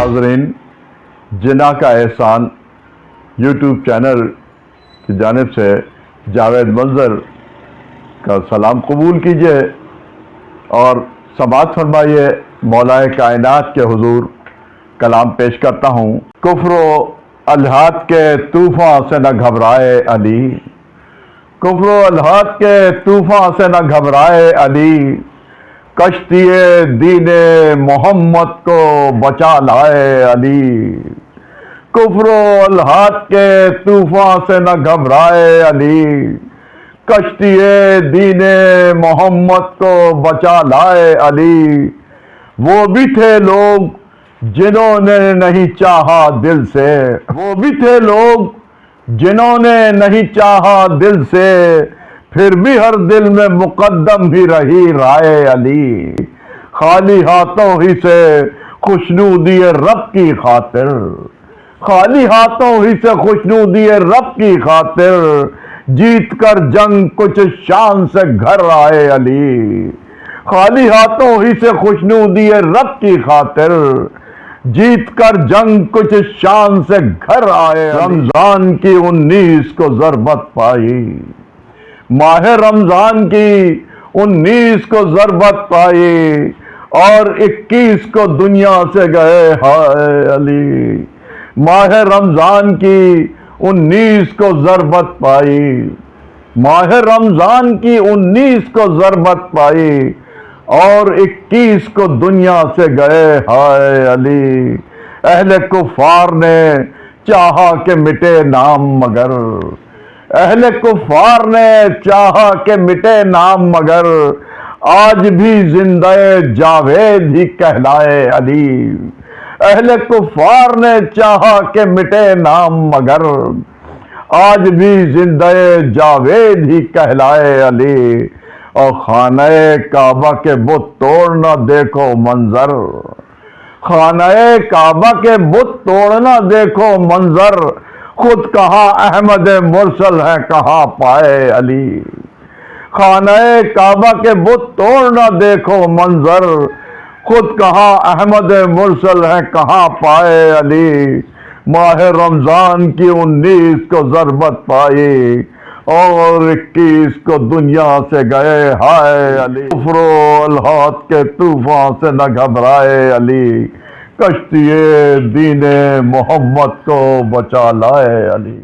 ناظرین، جناح کا احسان YouTube channel کی جانب سے جاوید منظر کا سلام قبول کیجئے اور سماعت فرمائیے۔ مولا کائنات کے حضور کلام پیش کرتا ہوں۔ کفر و الحاد کے طوفاں سے نہ گھبرائے علی، کفر و الحاد کے طوفاں سے نہ گھبرائے علی، کشتی دین محمد کو بچا لائے علی، کفر و الحاد کے طوفاں سے نہ گھبرائے علی، کشتی دین محمد کو بچا لائے علی۔ وہ بھی تھے لوگ جنہوں نے نہیں چاہا دل سے، وہ بھی تھے لوگ جنہوں نے نہیں چاہا دل سے، پھر بھی ہر دل میں مقدم ہی رہی رائے علی، خالی ہاتھوں ہی سے خوشنودی رب کی خاطر، خالی ہاتھوں ہی سے خوشنودی رب کی خاطر، جیت کر جنگ کچھ شان سے گھر آئے علی، خالی ہاتھوں ہی سے خوشنودی رب کی خاطر، جیت کر جنگ کچھ شان سے گھر آئے علی۔ رمضان کی 19 کو ضربت پائی، ماہ رمضان کی 19 کو ضربت پائی، اور 21 کو دنیا سے گئے ہائے علی، ماہ رمضان کی 19 کو ضربت پائی، ماہ رمضان کی 19 کو ضربت پائی، اور 21 کو دنیا سے گئے ہائے علی۔ اہل کفار نے چاہا کہ مٹے نام مگر، اہل کفار نے چاہا کہ مٹے نام مگر، آج بھی زندہ جاوید ہی کہلائے علی، اہل کفار نے چاہا کہ مٹے نام مگر، آج بھی زندہ جاوید ہی کہلائے علی۔ اور خانہ کعبہ کے بت توڑنا دیکھو منظر، خانہ کعبہ کے بت توڑنا دیکھو منظر، خود کہاں احمد مرسل ہے کہاں پائے علی، خانہ کعبہ کے بت توڑنا دیکھو منظر، خود کہاں احمد مرسل ہے کہاں پائے علی۔ ماہ رمضان کی 19 کو ضربت پائی، اور 21 کو دنیا سے گئے ہائے علی، کفر و الحاد کے طوفاں سے نہ گھبرائے علی، کشتی دین محمد کو بچا لائے علی۔